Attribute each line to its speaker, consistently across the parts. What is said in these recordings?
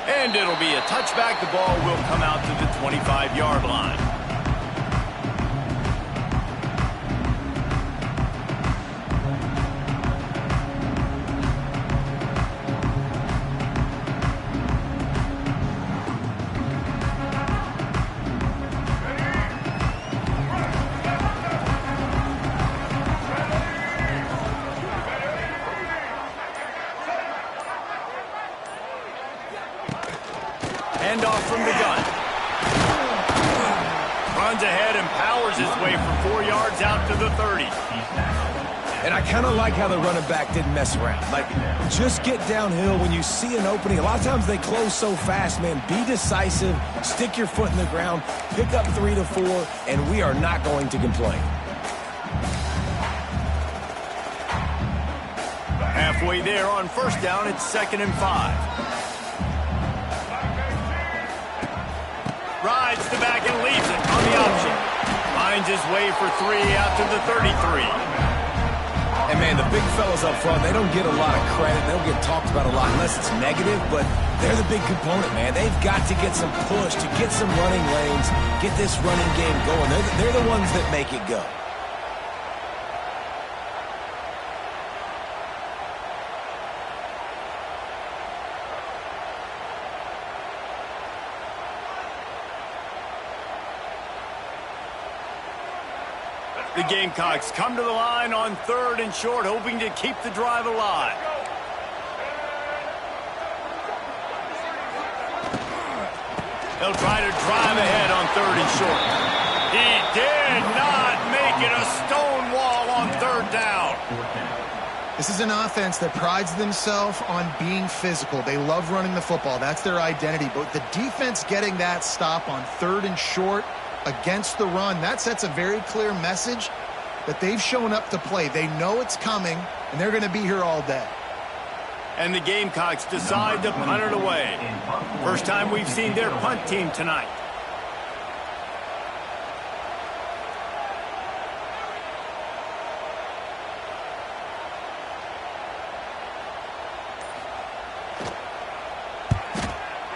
Speaker 1: And it'll be a touchback. The ball will come out to the 25-yard line. Handoff from the gun. Runs ahead and powers his way for 4 yards out to the 30.
Speaker 2: And I kind of like how the running back didn't mess around. Like, just get downhill when you see an opening. A lot of times they close so fast, man. Be decisive, stick your foot in the ground, pick up 3 to 4, and we are not going to complain.
Speaker 1: Halfway there on first down, it's 2nd and 5. Rides the back and leaves it on the option. Finds his way for 3 out to the 33.
Speaker 2: And, man, the big fellas up front, they don't get a lot of credit. They don't get talked about a lot unless it's negative, but they're the big component, man. They've got to get some push, to get some running lanes, get this running game going. They're the ones that make it go.
Speaker 1: The Gamecocks come to the line on 3rd and short, hoping to keep the drive alive. They'll try to drive ahead on 3rd and short. He did not make it a stone wall on 3rd down.
Speaker 3: This is an offense that prides themselves on being physical. They love running the football. That's their identity. But the defense getting that stop on 3rd and short against the run, that sets a very clear message that they've shown up to play. They know it's coming, and they're going to be here all day.
Speaker 1: And the Gamecocks decide to punt it away. First time we've seen their punt team tonight.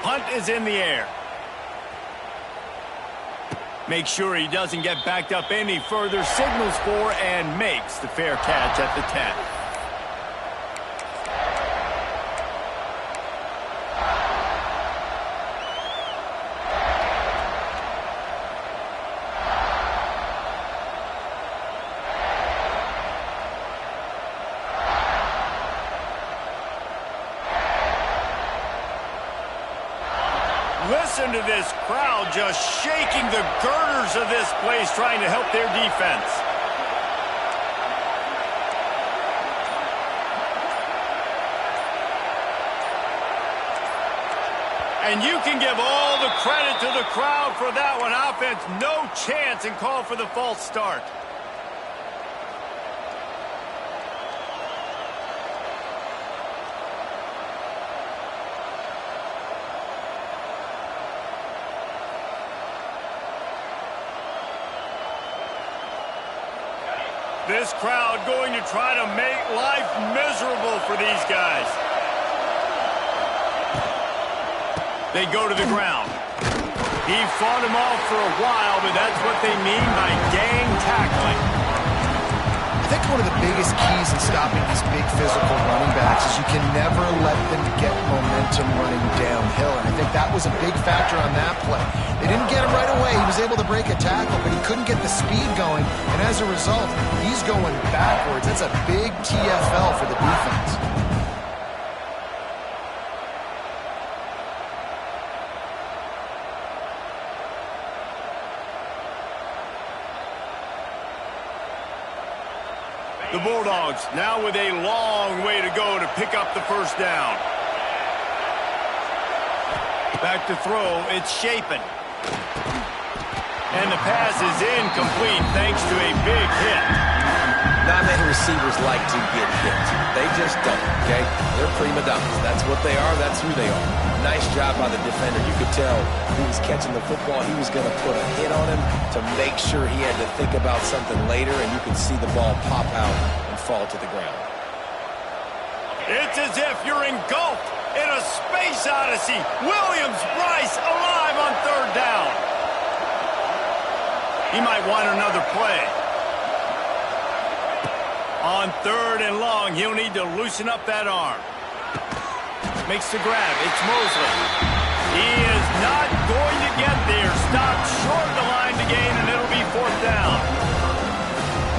Speaker 1: Punt is in the air. Make sure he doesn't get backed up any further, signals for and makes the fair catch at the 10. Listen to this crowd just shaking the girders of this place, trying to help their defense. And you can give all the credit to the crowd for that one. Offense, no chance, and call for the false start. This crowd going to try to make life miserable for these guys. They go to the ground. He fought him off for a while, but that's what they mean by gang tackling.
Speaker 3: I think one of the biggest keys in stopping these big physical running backs is you can never let them get momentum running downhill. And I think that was a big factor on that play. They didn't get him right away. He was able to break a tackle, but he couldn't get the speed going. And as a result, he's going backwards. That's a big TFL for the defense.
Speaker 1: The Bulldogs now with a long way to go to pick up the first down. Back to throw, it's Shapen. And the pass is incomplete thanks to a big hit.
Speaker 2: Not many receivers like to get hit. They just don't, okay? They're prima donnas. That's what they are. That's who they are. Nice job by the defender. You could tell he was catching the football. He was going to put a hit on him to make sure he had to think about something later, and you could see the ball pop out and fall to the ground.
Speaker 1: It's as if you're engulfed in a space Chiefs Odyssey. Williams-Brice alive on third down. He might want another play. On third and long, he'll need to loosen up that arm. Makes the grab. It's Mosley. He is not going to get there. Stopped short of the line to gain, and it'll be fourth down.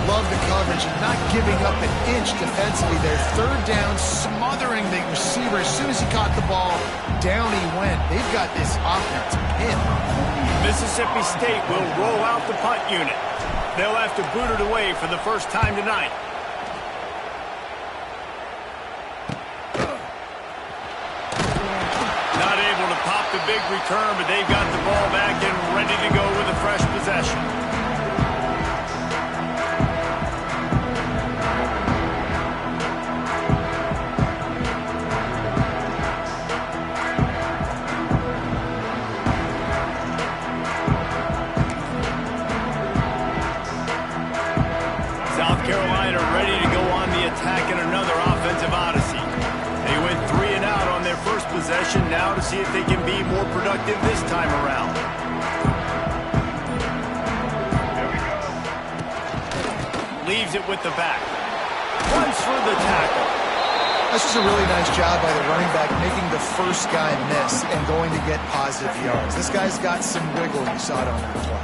Speaker 3: Love the coverage and not giving up an inch defensively there. Third down, smothering the receiver. As soon as he caught the ball, down he went. They've got this offense pinned.
Speaker 1: Mississippi State will roll out the punt unit. They'll have to boot it away for the first time tonight. Not able to pop the big return, but they've got the ball back and ready to go with a fresh possession. South Carolina ready to go on the attack in another offensive odyssey. They went 3 and out on their first possession, now to see if they can be more productive this time around. Leaves it with the back. Runs for the tackle.
Speaker 3: This is a really nice job by the running back, making the first guy miss and going to get positive yards. This guy's got some wiggle. You saw it on that play.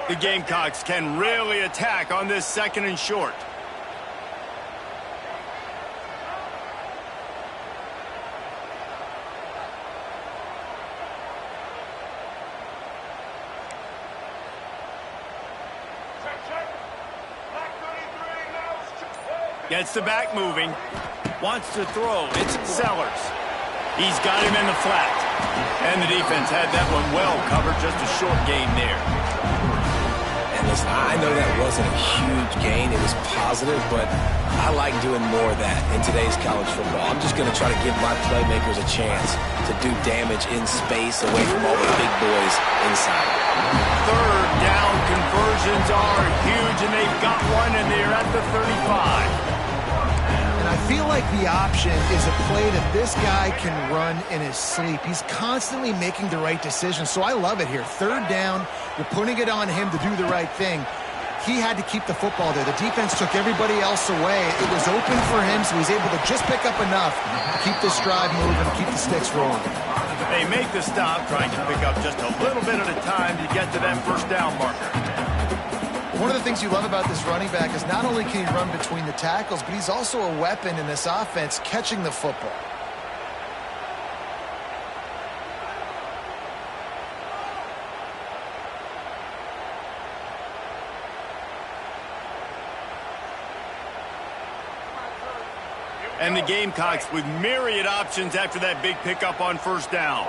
Speaker 1: The Gamecocks can really attack on this second and short. Gets the back moving. Wants to throw. It's Sellers. He's got him in the flat. And the defense had that one well covered. Just a short gain there.
Speaker 2: And listen, I know that wasn't a huge gain. It was positive, but I like doing more of that in today's college football. I'm just going to try to give my playmakers a chance to do damage in space away from all the big boys inside.
Speaker 1: Third down conversions are huge, and they've got one, and they're at the 35.
Speaker 3: I feel like the option is a play that this guy can run in his sleep. He's constantly making the right decisions, so I love it here. Third down, you're putting it on him to do the right thing. He had to keep the football there. The defense took everybody else away. It was open for him, so he's able to just pick up enough to keep this drive moving, keep the sticks rolling.
Speaker 1: They make the stop, trying to pick up just a little bit at a time to get to that first down marker.
Speaker 3: One of the things you love about this running back is not only can he run between the tackles, but he's also a weapon in this offense catching the football.
Speaker 1: And the Gamecocks with myriad options after that big pickup on first down.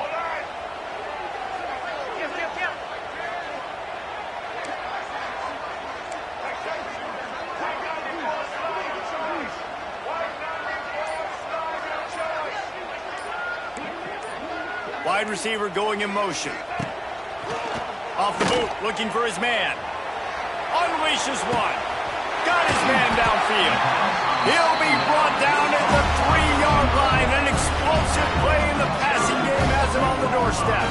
Speaker 1: Wide receiver going in motion. Off the boot, looking for his man. Unleashes one. Got his man downfield. He'll be brought down at the 3-yard line. An explosive play in the passing game has him on the doorstep.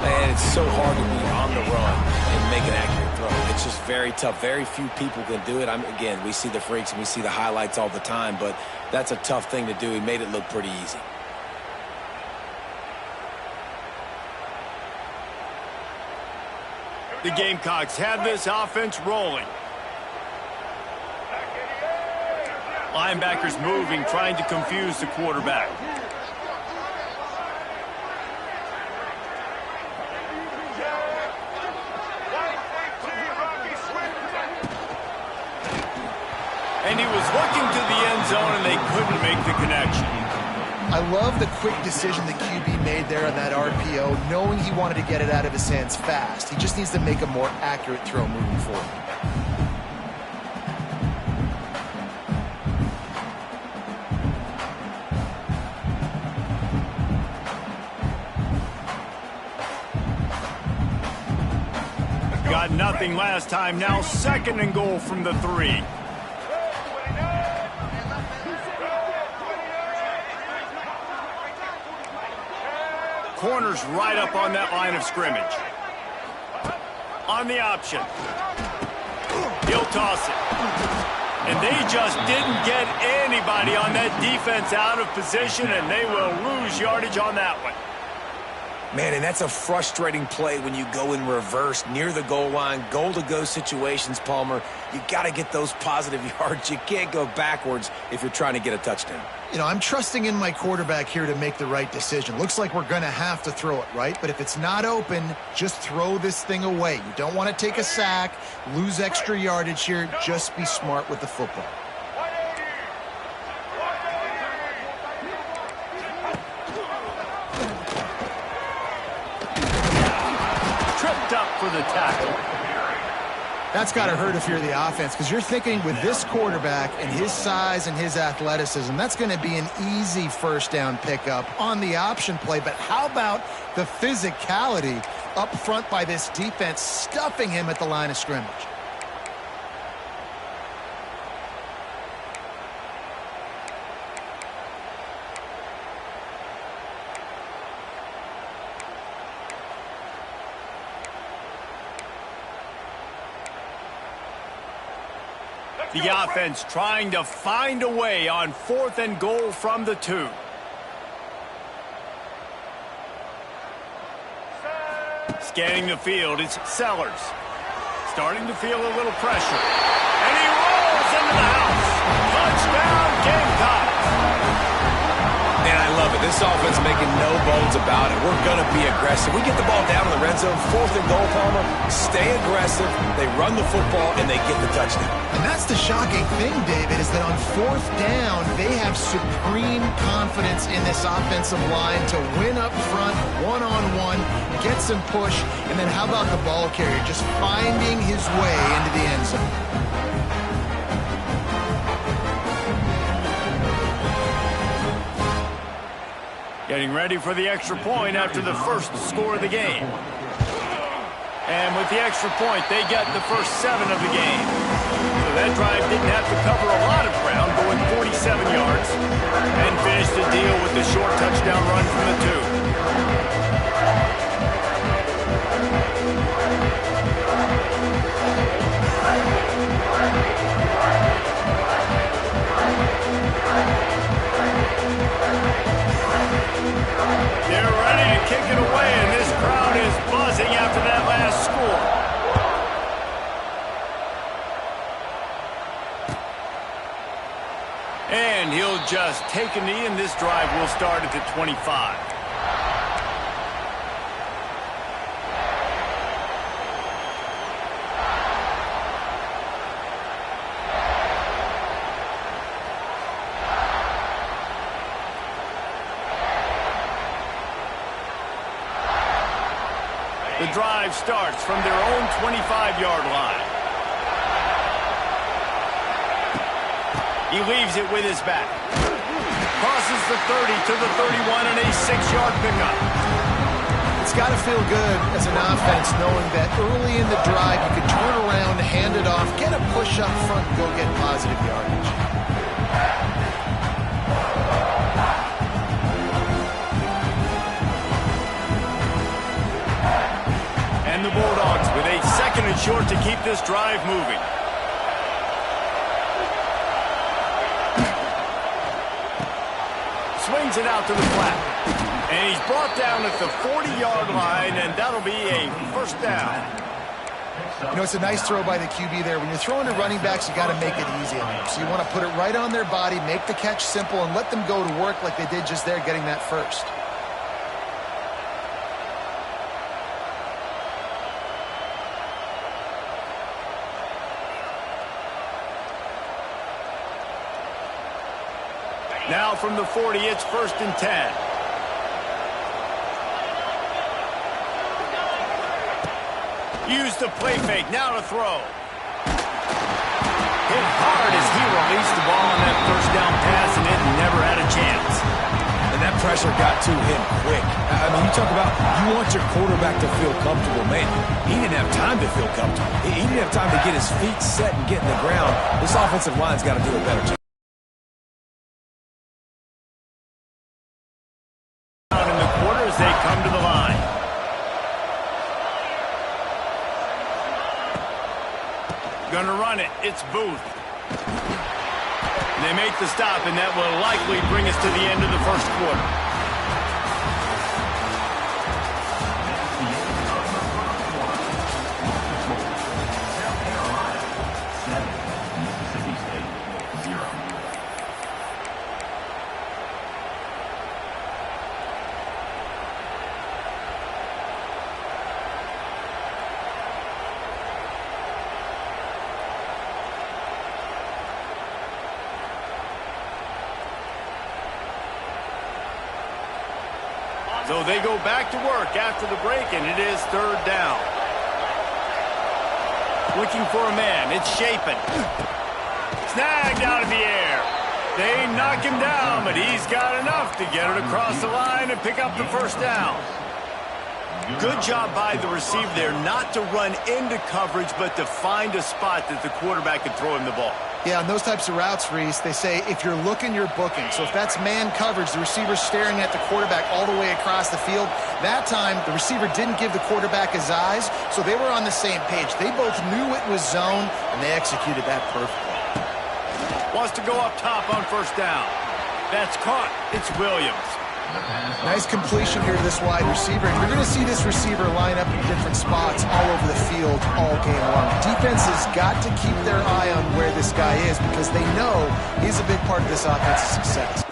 Speaker 2: Man, it's so hard to be on the run and make an accurate throw. It's just very tough. Very few people can do it. Again, we see the freaks and we see the highlights all the time, but that's a tough thing to do. He made it look pretty easy.
Speaker 1: The Gamecocks have this offense rolling. Linebackers moving, trying to confuse the quarterback. And he was looking to the end zone, and they couldn't make the connection.
Speaker 3: I love the quick decision the QB made there on that RPO, knowing he wanted to get it out of his hands fast. He just needs to make a more accurate throw moving forward.
Speaker 1: got nothing last time. Now 2nd and goal from the 3. Corner's right up on that line of scrimmage. On the option. He'll toss it. And they just didn't get anybody on that defense out of position, and they will lose yardage on that one.
Speaker 2: Man, and that's a frustrating play when you go in reverse near the goal line, goal-to-go situations, Palmer. You got to get those positive yards. You can't go backwards if you're trying to get a touchdown.
Speaker 3: You know, I'm trusting in my quarterback here to make the right decision. Looks like we're going to have to throw it, right? But if it's not open, just throw this thing away. You don't want to take a sack, lose extra yardage here. Just be smart with the football.
Speaker 1: Tripped up for the tackle.
Speaker 3: That's got to hurt if you're the offense, because you're thinking with this quarterback and his size and his athleticism, that's going to be an easy first down pickup on the option play. But how about the physicality up front by this defense, stuffing him at the line of scrimmage?
Speaker 1: The offense trying to find a way on 4th and goal from the 2. Scanning the field, it's Sellers. Starting to feel a little pressure. And he rolls into the house. Touchdown, Gamecocks.
Speaker 2: Man, I love it. This offense making no bones about it. We're going to be aggressive. We get the ball down in the red zone, 4th and goal, Palmer. Stay aggressive. They run the football, and they get the touchdown.
Speaker 3: And that's the shocking thing, David, is that on 4th down, they have supreme confidence in this offensive line to win up front, one-on-one, get some push, and then how about the ball carrier just finding his way into the end zone?
Speaker 1: Getting ready for the extra point after the first score of the game. And with the extra point, they get the first 7 of the game. So that drive didn't have to cover a lot of ground, going 47 yards, and finished the deal with the short touchdown run from the 2. They're ready to kick it away, and this crowd is buzzing after that last score. And he'll just take a knee, and this drive will start at the 25. The drive starts from their own 25-yard line. He leaves it with his back. Crosses the 30 to the 31 and a 6-yard pickup.
Speaker 3: It's got to feel good as an offense knowing that early in the drive you can turn around, hand it off, get a push up front, and go get positive yardage.
Speaker 1: And the Bulldogs with a 2nd and short to keep this drive moving. Swings it out to the flat. And he's brought down at the 40-yard line, and that'll be a first down.
Speaker 3: You know, it's a nice throw by the QB there. When you're throwing to running backs, you got to make it easy on them. So you want to put it right on their body, make the catch simple, and let them go to work like they did just there, getting that first.
Speaker 1: Now from the 40, it's 1st and 10. Use the play fake, now to throw. Hit hard as he released the ball on that first down pass, and it never had a chance.
Speaker 2: And that pressure got to him quick. I mean, you talk about you want your quarterback to feel comfortable. Man, he didn't have time to feel comfortable. He didn't have time to get his feet set and get in the ground. This offensive line's got to do a better job.
Speaker 1: In the quarter as they come to the line. Gonna run it. It's Booth. They make the stop, and that will likely bring us to the end of the first quarter. So they go back to work after the break, and it is third down. Looking for a man. It's Shapen. Snagged out of the air. They knock him down, but he's got enough to get it across the line and pick up the first down. Good job by the receiver there not to run into coverage, but to find a spot that the quarterback can throw him the ball.
Speaker 3: Yeah, on those types of routes, Reese, they say if you're looking, you're booking. So if that's man coverage, the receiver's staring at the quarterback all the way across the field. That time, the receiver didn't give the quarterback his eyes, so they were on the same page. They both knew it was zone, and they executed that perfectly.
Speaker 1: Wants to go up top on first down. That's caught. It's Williams.
Speaker 3: Nice completion here to this wide receiver. And you're going to see this receiver line up in different spots all over the field all game long. Defense has got to keep their eye on where this guy is because they know he's a big part of this offense's success.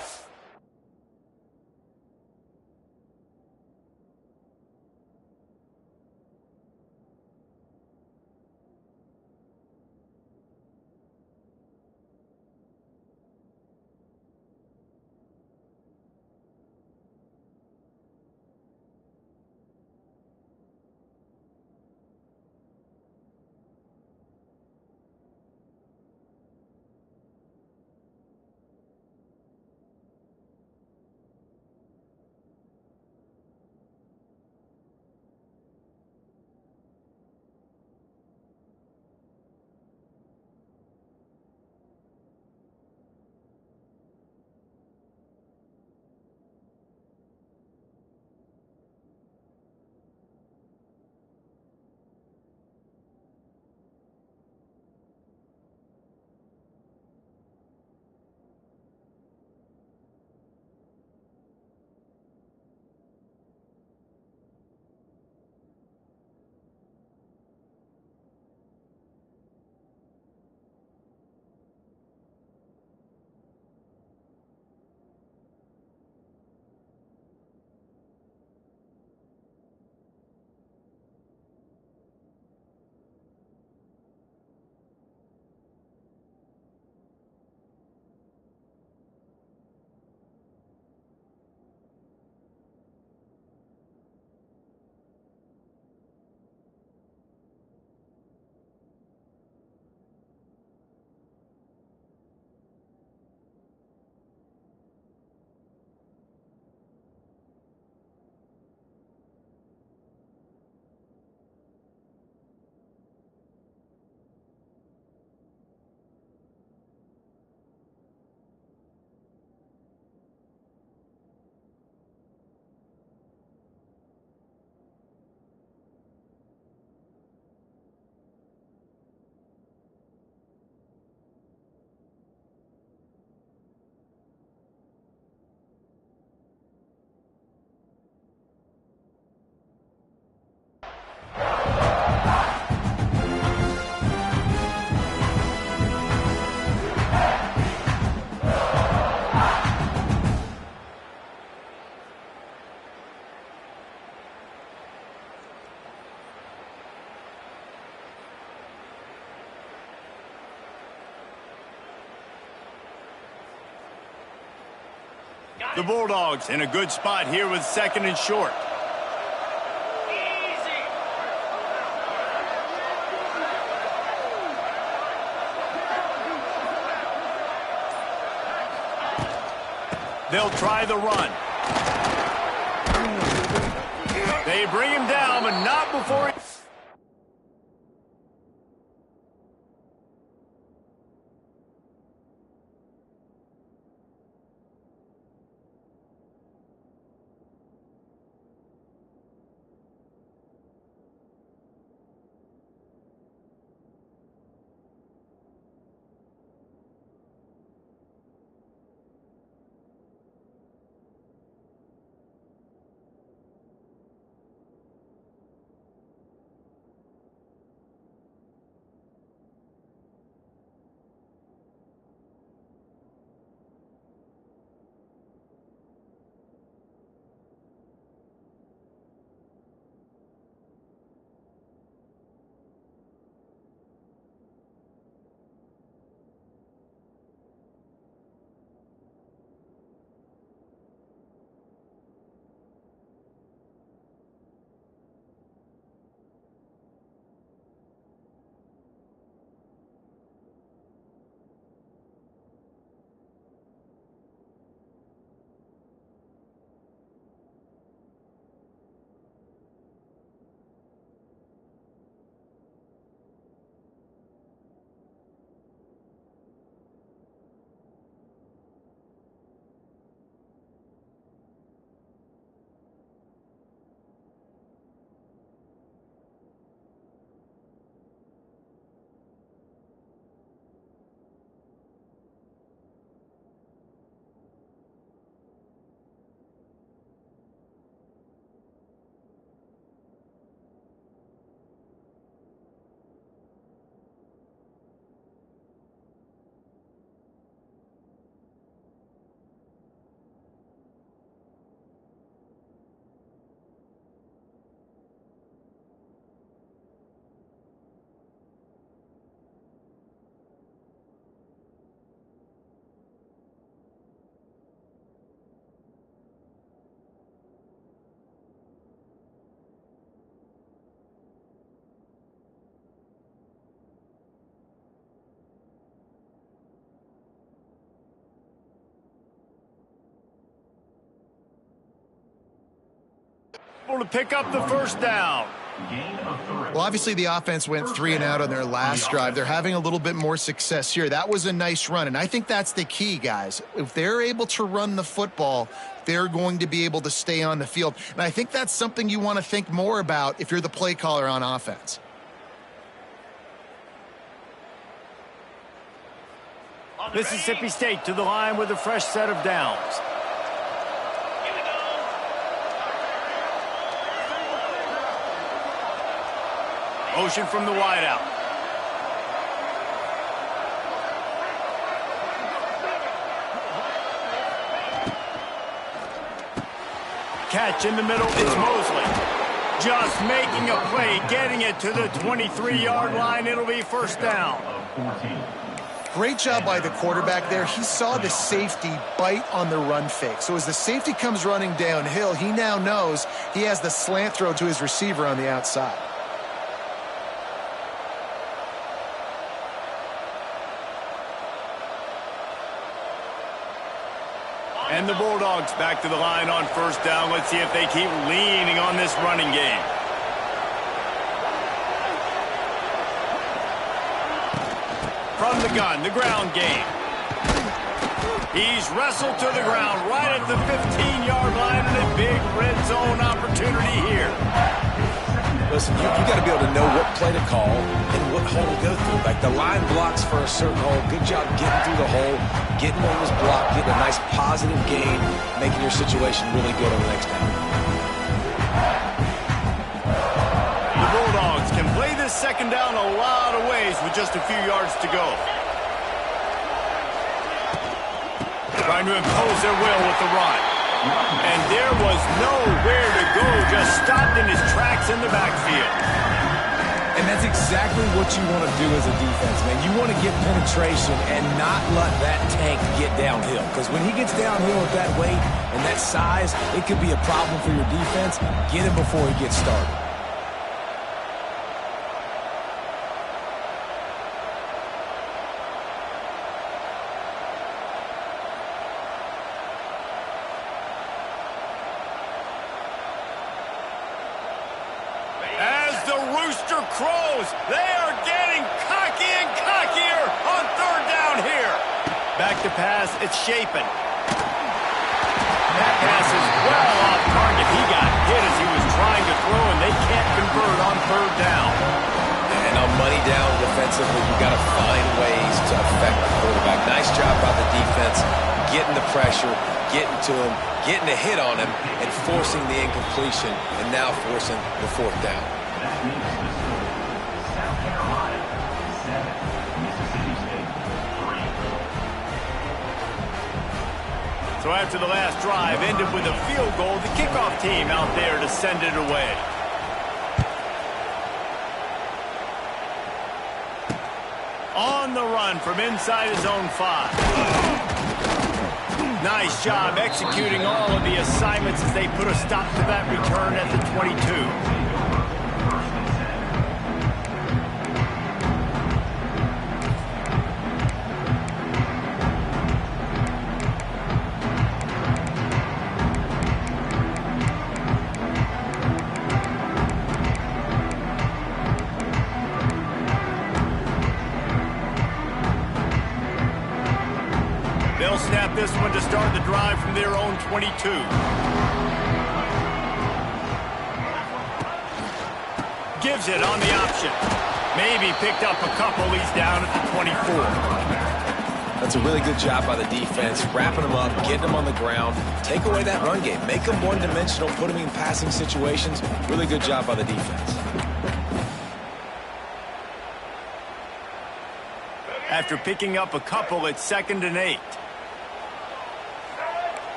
Speaker 1: The Bulldogs in a good spot here with second and short. They'll try the run. They bring him down, but not before he... able to pick up the first down.
Speaker 3: Well, obviously the offense went 3 and out on their last drive. They're having a little bit more success here. That was a nice run, and I think that's the key, guys. If they're able to run the football, they're going to be able to stay on the field. And I think that's something you want to think more about if you're the play caller on offense.
Speaker 1: Mississippi State to the line with a fresh set of downs. Motion from the wideout. Catch in the middle is Mosley. Just making a play, getting it to the 23-yard line. It'll be first down.
Speaker 3: Great job by the quarterback there. He saw the safety bite on the run fake. So as the safety comes running downhill, he now knows he has the slant throw to his receiver on the outside.
Speaker 1: And the Bulldogs back to the line on first down. Let's see if they keep leaning on this running game. From the gun, the ground game. He's wrestled to the ground right at the 15-yard line, and a big red zone opportunity here.
Speaker 2: Listen, you got to be able to know what play to call and what hole to go through. Like the line blocks for a certain hole. Good job getting through the hole, getting what was blocked, getting a nice positive gain, making your situation really good on the next down.
Speaker 1: The Bulldogs can play this second down a lot of ways with just a few yards to go. Trying to impose their will with the run. And there was nowhere to go, just stopped in his tracks in the backfield.
Speaker 2: And that's exactly what you want to do as a defense, man. You want to get penetration and not let that tank get downhill. Because when he gets downhill with that weight and that size, it could be a problem for your defense. Get him before he gets started.
Speaker 1: throws. They are getting cocky and cockier on third down here. Back to pass. It's Shapen. That pass is well off target. He got hit as he was trying to throw, and they can't convert on third down.
Speaker 2: And on money down defensively, you got to find ways to affect the quarterback. Nice job by the defense, getting the pressure, getting to him, getting a hit on him, and forcing the incompletion, and now forcing the fourth down.
Speaker 1: So after the last drive ended with a field goal, the kickoff team out there to send it away. On the run from inside his own 5. Nice job executing all of the assignments as they put a stop to that return at the 22. They'll snap this one to start the drive from their own 22. Gives it on the option. Maybe picked up a couple. He's down at the 24.
Speaker 2: That's a really good job by the defense, wrapping them up, getting them on the ground. Take away that run game. Make them one-dimensional, put them in passing situations. Really good job by the defense.
Speaker 1: After picking up a couple, it's 2nd and 8.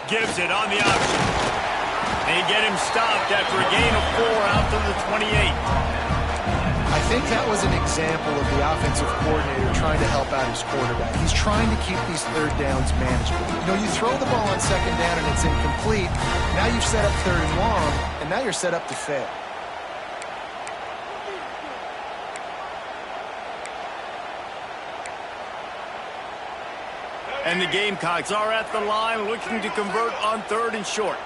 Speaker 1: Gives it on the option. They get him stopped after a gain of 4 out to the 28.
Speaker 3: I think that was an example of the offensive coordinator trying to help out his quarterback. He's trying to keep these third downs manageable. You know, you throw the ball on 2nd down and it's incomplete. Now you've set up 3rd and long, and now you're set up to fail.
Speaker 1: And the Gamecocks are at the line looking to convert on 3rd and short.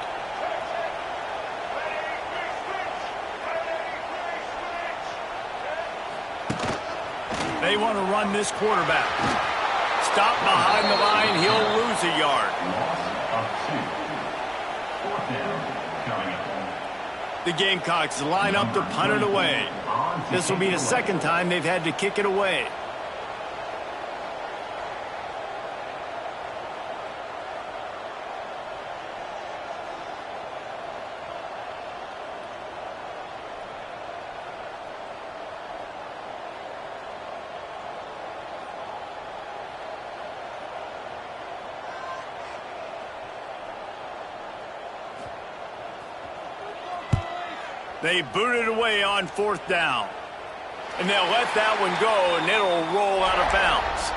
Speaker 1: They want to run this quarterback. Stop behind the line. He'll lose a yard. The Gamecocks line up to punt it away. This will be the 2nd time they've had to kick it away. They boot it away on 4th down. And they'll let that one go, and it'll roll out of bounds.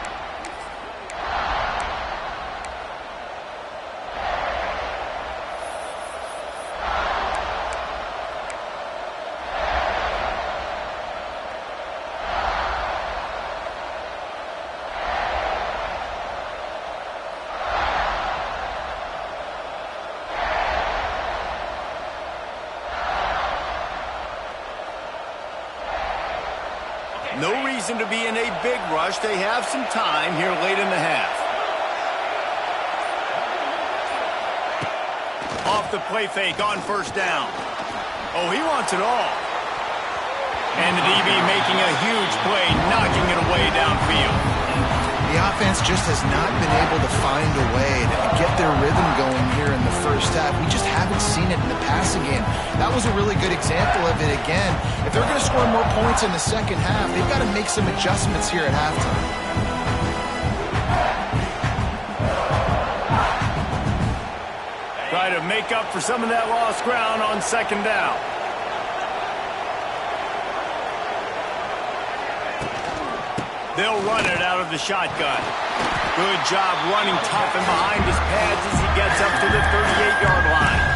Speaker 1: No reason to be in a big rush. They have some time here late in the half. Off the play fake on 1st down. Oh, he wants it all. And the DB making a huge play, knocking it away downfield.
Speaker 3: The offense just has not been able to find a way to get their rhythm going here in the first half. We just haven't seen it in the passing game. That was a really good example of it again. If they're going to score more points in the second half, they've got to make some adjustments here at halftime.
Speaker 1: Try to make up for some of that lost ground on 2nd down. They'll run it out of the shotgun. Good job running tough and behind his pads as he gets up to the 38-yard line.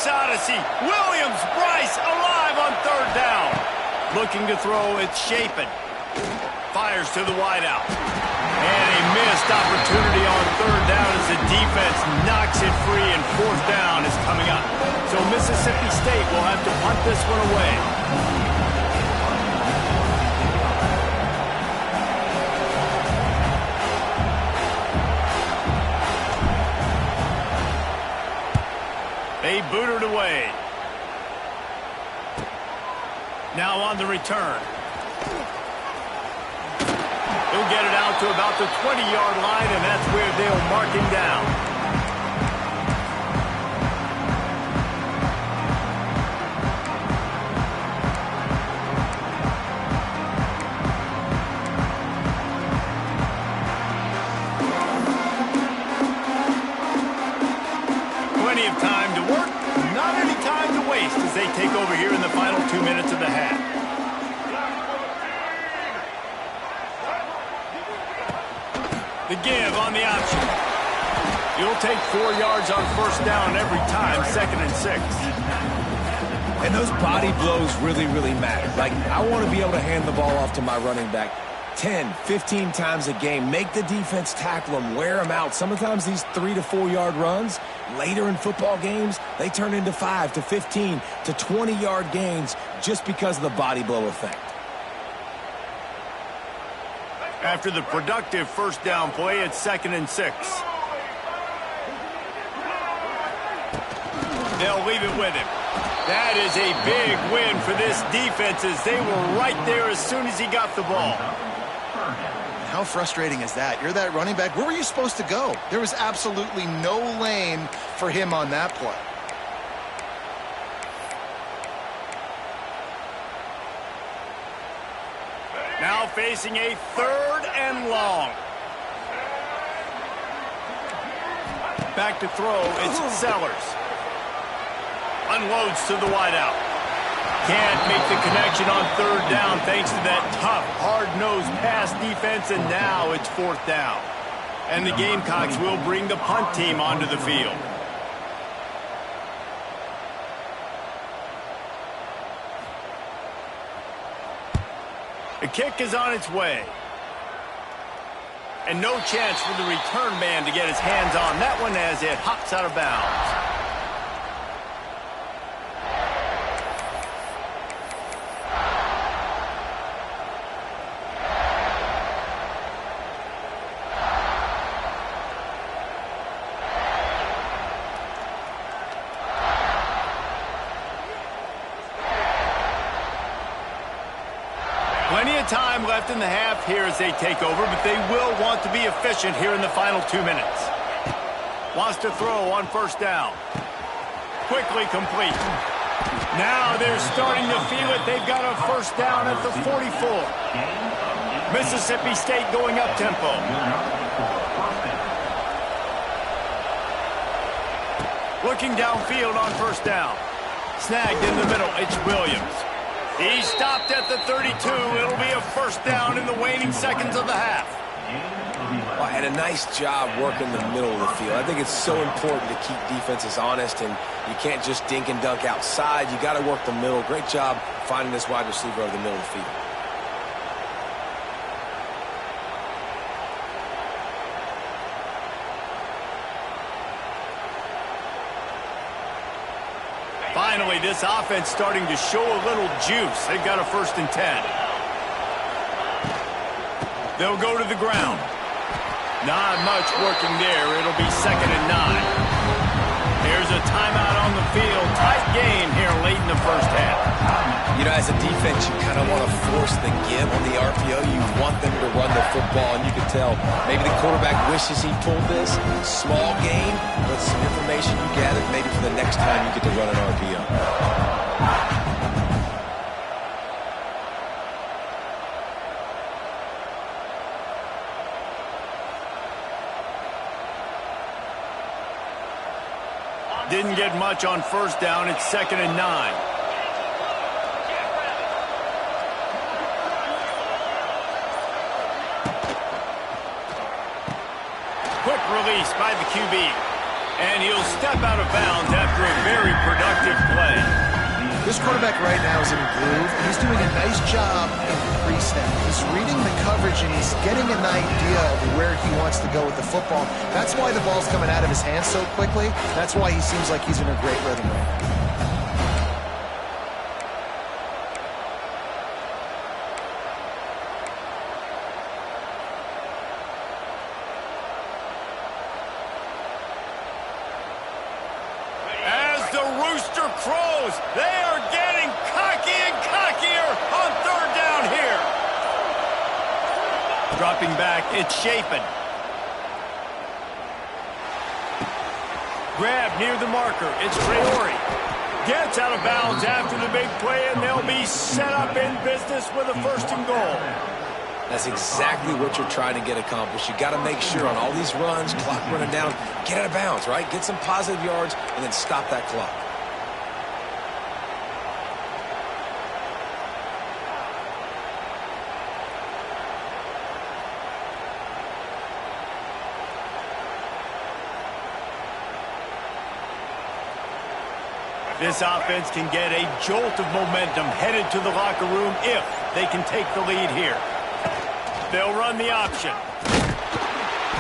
Speaker 1: this odyssey. Williams, Bryce alive on third down. Looking to throw, it's Chapin. Fires to the wideout. And a missed opportunity on third down as the defense knocks it free, and fourth down is coming up. So Mississippi State will have to punt this one away. They booted away. Now on the return. He'll get it out to about the 20-yard line, and that's where they'll mark him down. Plenty of time to work, not any time to waste as they take over here in the final 2 minutes of the half. The give on the option. You'll take 4 yards on first down every time, 2nd and 6.
Speaker 2: And those body blows really, really matter. Like, I want to be able to hand the ball off to my running back 10, 15 times a game. Make the defense tackle them, wear them out. Sometimes these 3 to 4 yard runs, later in football games, they turn into 5 to 15 to 20-yard gains just because of the body blow effect.
Speaker 1: After the productive first down play, it's 2nd and 6. They'll leave it with him. That is a big win for this defense as they were right there as soon as he got the ball.
Speaker 3: How frustrating is that? You're that running back. Where were you supposed to go? There was absolutely no lane for him on that play.
Speaker 1: Now facing a 3rd and long. Back to throw, it's Sellers. Unloads to the wideout. Can't make the connection on 3rd down thanks to that tough, hard-nosed pass defense, and now it's 4th down. And the Gamecocks will bring the punt team onto the field. The kick is on its way. And no chance for the return man to get his hands on that one as it hops out of bounds. Plenty of time left in the half here as they take over, but they will want to be efficient here in the final 2 minutes. Wants to throw on first down. Quickly complete. Now they're starting to feel it. They've got a first down at the 44. Mississippi State going up tempo. Looking downfield on first down. Snagged in the middle. It's Williams. He stopped at the 32. It'll be a first down in the waning seconds of the half.
Speaker 2: Well, and a nice job working the middle of the field. I think it's so important to keep defenses honest, and you can't just dink and dunk outside. You got to work the middle. Great job finding this wide receiver over the middle of the field.
Speaker 1: Finally, this offense starting to show a little juice. They've got a 1st and 10. They'll go to the ground. Not much working there. It'll be 2nd and 9. There's a timeout on the field. Tight game here late in the first half.
Speaker 2: You know, as a defense, you kind of want to force the give on the RPO. You want them to run the football, and you can tell maybe the quarterback wishes he pulled this. Small game, but some information you gathered maybe for the next time you get to run an RPO.
Speaker 1: Didn't get much on first down. It's 2nd and 9. Quick release by the QB. And he'll step out of bounds after a very productive play.
Speaker 3: This quarterback right now is in a groove, and he's doing a nice job in pre-snap. He's reading the coverage, and he's getting an idea of where he wants to go with the football. That's why the ball's coming out of his hands so quickly. That's why he seems like he's in a great rhythm right now.
Speaker 1: Rooster crows. They are getting cocky and cockier on third down here. Dropping back, it's Chapin. Grab near the marker, it's Traore. Gets out of bounds after the big play, and they'll be set up in business with a 1st and goal.
Speaker 2: That's exactly what you're trying to get accomplished. You got to make sure on all these runs, clock running down, get out of bounds, right? Get some positive yards, and then stop that clock.
Speaker 1: This offense can get a jolt of momentum headed to the locker room if they can take the lead here. They'll run the option.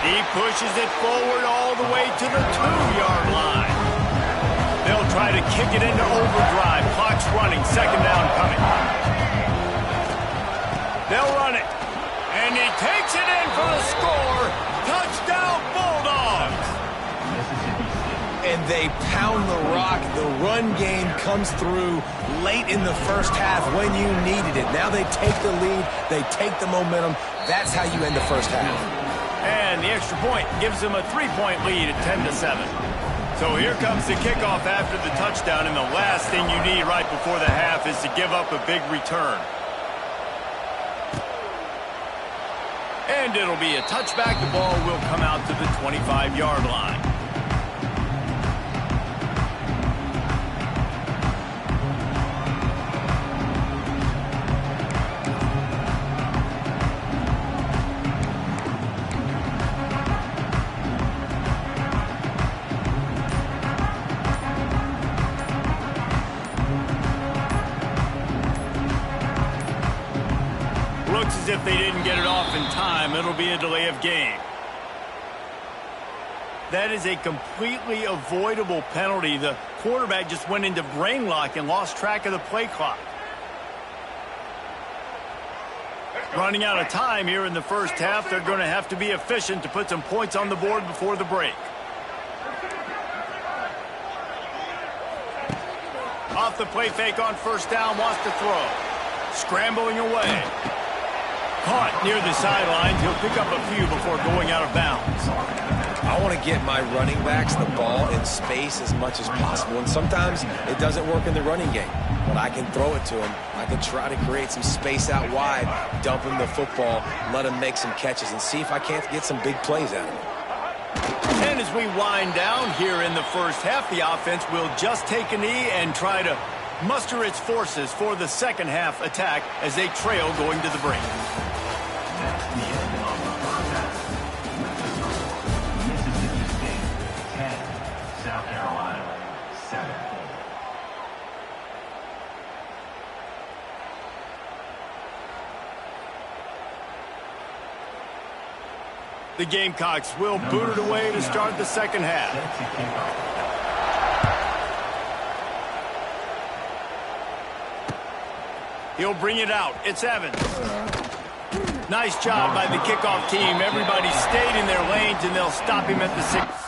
Speaker 1: He pushes it forward all the way to the 2-yard line. They'll try to kick it into overdrive. Clock's running. 2nd down coming. They'll run it. And he takes it in for the score. Touchdown, Bulldogs.
Speaker 2: And they pound the rock. The run game comes through late in the first half when you needed it. Now they take the lead. They take the momentum. That's how you end the first half.
Speaker 1: And the extra point gives them a 3-point lead at 10-7. So here comes the kickoff after the touchdown, and the last thing you need right before the half is to give up a big return. And it'll be a touchback. The ball will come out to the 25-yard line. Looks as if they didn't get it off in time. It'll be a delay of game. That is a completely avoidable penalty. The quarterback just went into brain lock and lost track of the play clock. Running out of time here in the first half. They're going to have to be efficient to put some points on the board before the break. Off the play fake on 1st down, wants to throw. Scrambling away. Caught near the sidelines. He'll pick up a few before going out of bounds.
Speaker 2: I want to get my running backs the ball in space as much as possible. And sometimes it doesn't work in the running game. But I can throw it to him. I can try to create some space out wide, dump him the football, let him make some catches, and see if I can't get some big plays out of him.
Speaker 1: And as we wind down here in the first half, the offense will just take a knee and try to muster its forces for the second half attack as they trail going to the break. The Gamecocks will boot it away to start the second half. He'll bring it out. It's Evans. Nice job by the kickoff team. Everybody stayed in their lanes, and they'll stop him at the 6.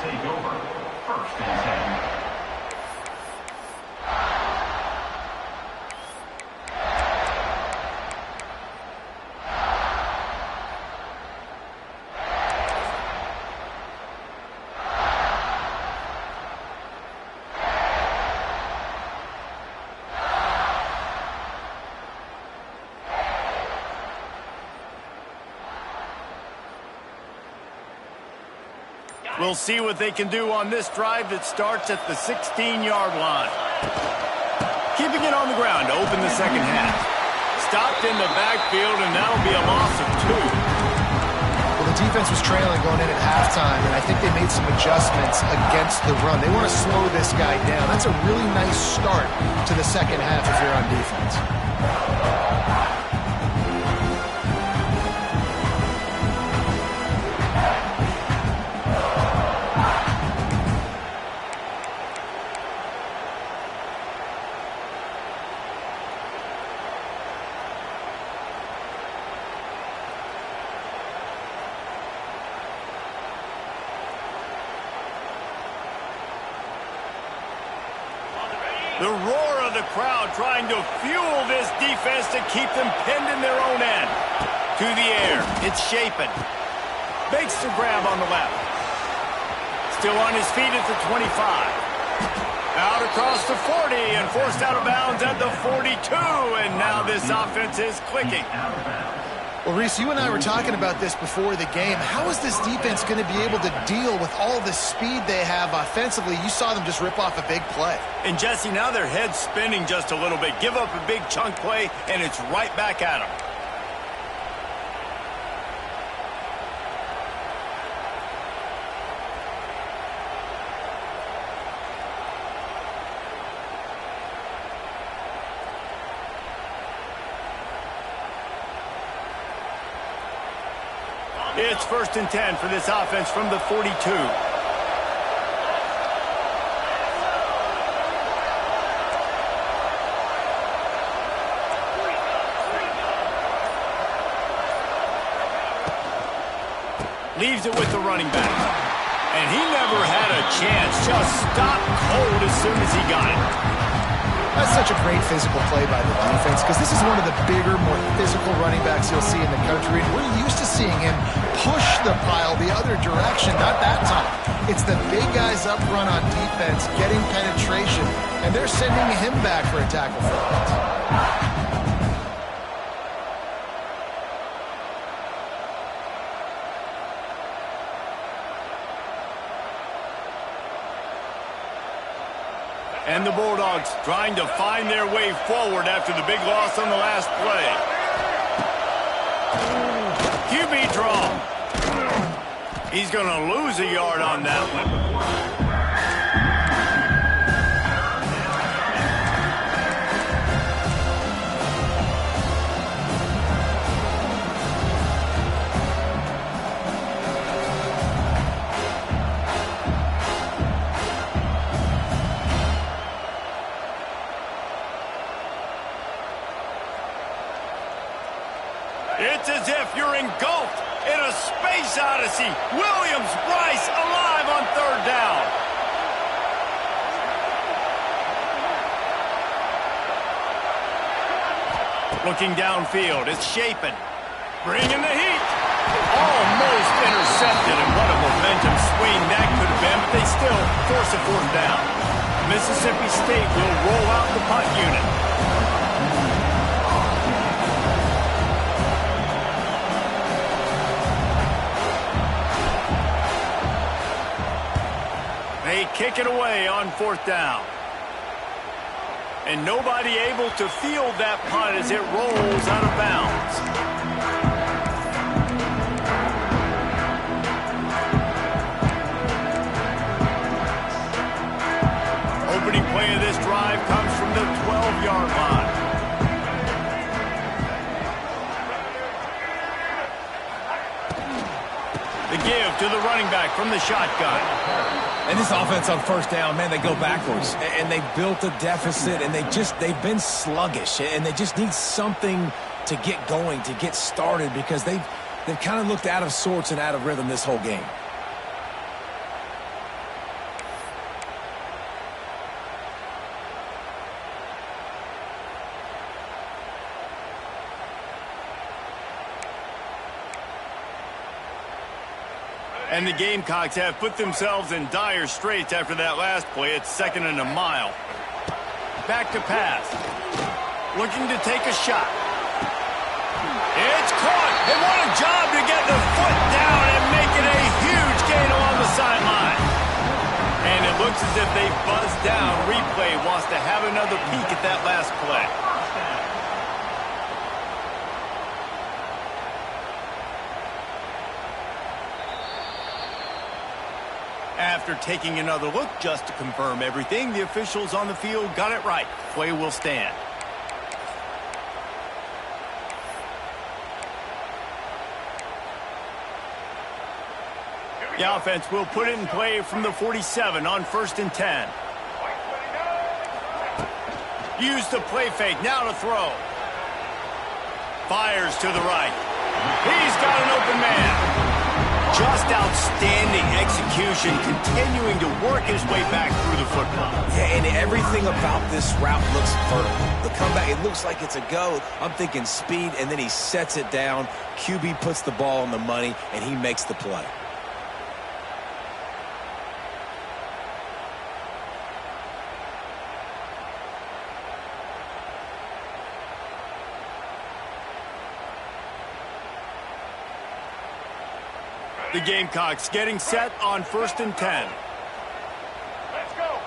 Speaker 4: take over. First and 10.
Speaker 1: We'll see what they can do on this drive that starts at the 16-yard line. Keeping it on the ground to open the second half. Stopped in the backfield, and that'll be a loss of 2.
Speaker 3: Well, the defense was trailing going in at halftime, and I think they made some adjustments against the run. They want to slow this guy down. That's a really nice start to the second half if you're on defense.
Speaker 1: The roar of the crowd trying to fuel this defense to keep them pinned in their own end. To the air. It's Shapen. Makes the grab on the left. Still on his feet at the 25. Out across the 40 and forced out of bounds at the 42. And now this offense is clicking.
Speaker 3: Well, Reese, you and I were talking about this before the game. How is this defense going to be able to deal with all the speed they have offensively? You saw them just rip off a big play.
Speaker 1: And, Jesse, now their head's spinning just a little bit. Give up a big chunk play, and it's right back at them. It's 1st and 10 for this offense from the 42. Leaves it with the running back. And he never had a chance. Just stopped cold as soon as he got it.
Speaker 3: That's such a great physical play by the defense because this is one of the bigger, more physical running backs you'll see in the country. And we're used to seeing him push the pile the other direction, not that time. It's the big guys up front on defense getting penetration, and they're sending him back for a tackle for offense.
Speaker 1: And the Bulldogs trying to find their way forward after the big loss on the last play. QB draw. He's going to lose a yard on that one. It's as if you're engulfed in a space odyssey. Williams-Brice alive on 3rd down. Looking downfield, it's Shapen. Bringing the heat. Almost intercepted, and what a momentum swing that could have been, but they still force a 4th down. Mississippi State will roll out the punt unit. They kick it away on 4th down. And nobody able to field that punt as it rolls out of bounds. Opening play of this drive comes from the 12-yard line. The give to the running back from the shotgun.
Speaker 2: And this offense on 1st down, man, they go backwards. And they built a deficit, and they've been sluggish. And they just need something to get going, to get started, because they've kind of looked out of sorts and out of rhythm this whole game.
Speaker 1: And the Gamecocks have put themselves in dire straits after that last play. It's 2nd and a mile. Back to pass. Looking to take a shot. It's caught. And what a job to get the foot down and make it a huge gain along the sideline. And it looks as if they buzzed down. Replay wants to have another peek at that last play. After taking another look just to confirm everything, the officials on the field got it right. Play will stand. The offense will put it in play from the 47 on 1st and 10. Use the play fake, now to throw. Fires to the right. He's got an open man. Just outstanding execution, continuing to work his way back through the football.
Speaker 2: Yeah, and everything about this route looks vertical. The comeback, it looks like it's a go. I'm thinking speed, and then he sets it down. QB puts the ball on the money, and he makes the play.
Speaker 1: The Gamecocks getting set on 1st and 10.
Speaker 4: Let's go.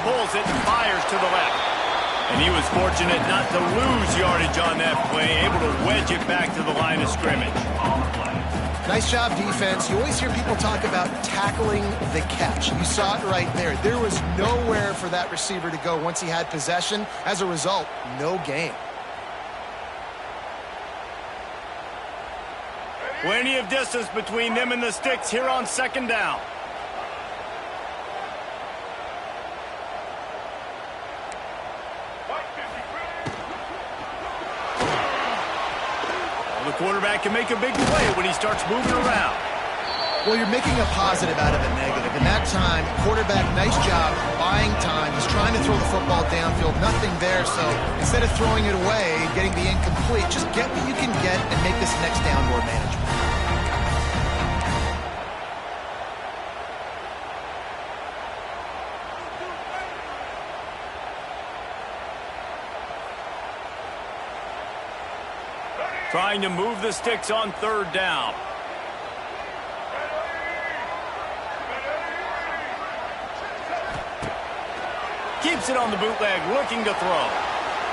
Speaker 1: Pulls it and fires to the left. And he was fortunate not to lose yardage on that play, able to wedge it back to the line of scrimmage.
Speaker 3: Nice job, defense. You always hear people talk about tackling the catch. You saw it right there. There was nowhere for that receiver to go once he had possession. As a result, no gain.
Speaker 1: Plenty of distance between them and the sticks here on 2nd down. Well, the quarterback can make a big play when he starts moving around.
Speaker 3: Well, you're making a positive out of a negative. In that time, quarterback, nice job, buying time. He's trying to throw the football downfield. Nothing there, so instead of throwing it away, getting the incomplete, just get what you can get and make this next down more manageable.
Speaker 1: Trying to move the sticks on 3rd down. Keeps it on the bootleg, looking to throw.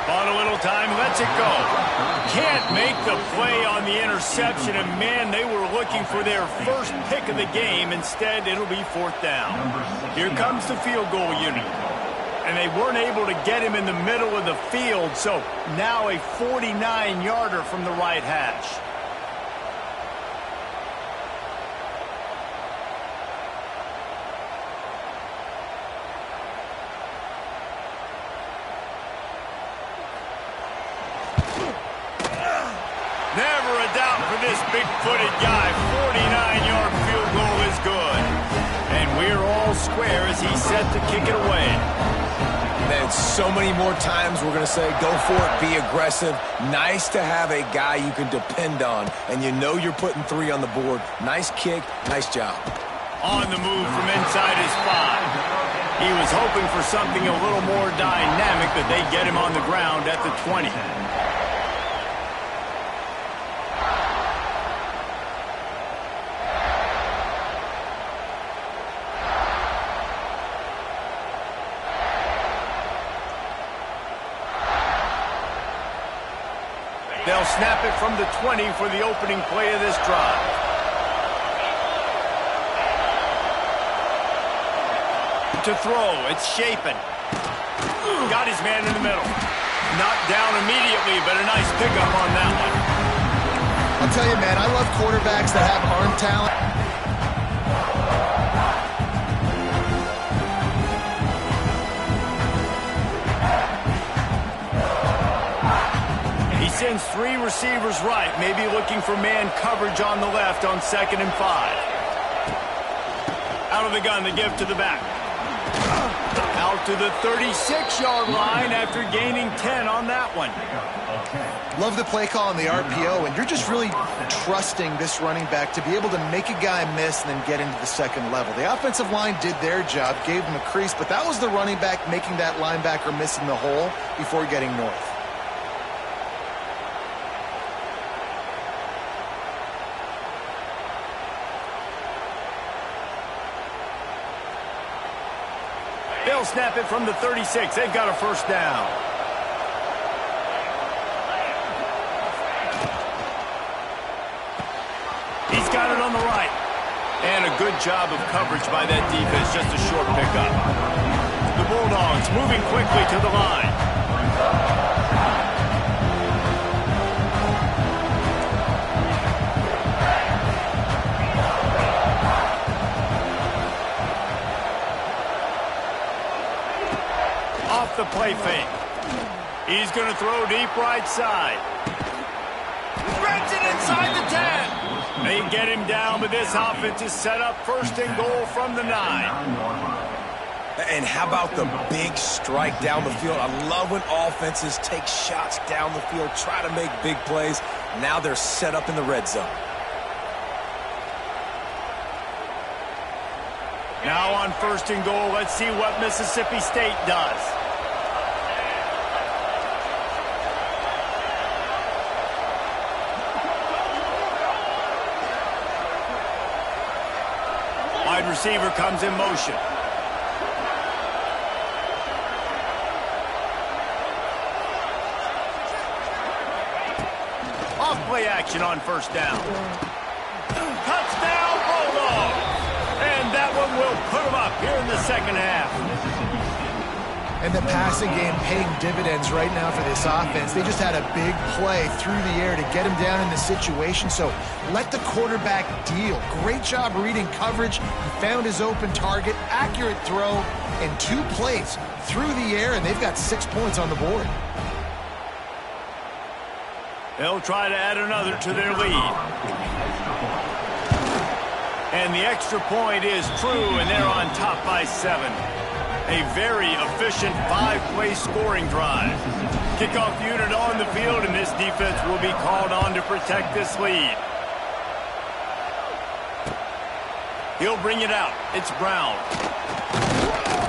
Speaker 1: Bought a little time, lets it go. Can't make the play on the interception, and man, they were looking for their first pick of the game. Instead, it'll be 4th down. Here comes the field goal unit. And they weren't able to get him in the middle of the field, so now a 49-yarder from the right hash. Never a doubt for this big-footed guy. 49-yard field goal is good. And we're all square as he's set to kick it away.
Speaker 2: Man, so many more times we're going to say, go for it, be aggressive. Nice to have a guy you can depend on, and you know you're putting 3 on the board. Nice kick, nice job.
Speaker 1: On the move from inside his 5. He was hoping for something a little more dynamic, but they get him on the ground at the 20. They'll snap it from the 20 for the opening play of this drive. To throw, it's Shapen. Got his man in the middle. Knocked down immediately, but a nice pickup on that one.
Speaker 3: I'll tell you, man, I love quarterbacks that have arm talent.
Speaker 1: Sends 3 receivers right, maybe looking for man coverage on the left on 2nd and 5. Out of the gun, the give to the back. Out out to the 36-yard line after gaining 10 on that one.
Speaker 3: Love the play call on the RPO, and you're just really trusting this running back to be able to make a guy miss and then get into the second level. The offensive line did their job, gave him a crease, but that was the running back making that linebacker miss in the hole before getting north.
Speaker 1: They'll snap it from the 36. They've got a first down. He's got it on the right. And a good job of coverage by that defense. Just a short pickup. The Bulldogs moving quickly to the line. Off the play fake. He's going to throw deep right side. Spreads it inside the 10. They get him down, but this offense is set up first and goal from the 9.
Speaker 2: And how about the big strike down the field? I love when offenses take shots down the field, try to make big plays. Now they're set up in the red zone.
Speaker 1: Now on first and goal, let's see what Mississippi State does. Wide receiver comes in motion. Off play action on first down. Touchdown, Bulldogs! And that one will put them up here in the second half.
Speaker 3: And the passing game paying dividends right now for this offense. They just had a big play through the air to get him down in the situation. So let the quarterback deal. Great job reading coverage. He found his open target, accurate throw, and 2 plays through the air, and they've got 6 points on the board.
Speaker 1: They'll try to add another to their lead. And the extra point is true, and they're on top by 7. A very efficient 5-play scoring drive. Kickoff unit on the field, and this defense will be called on to protect this lead. He'll bring it out. It's Brown.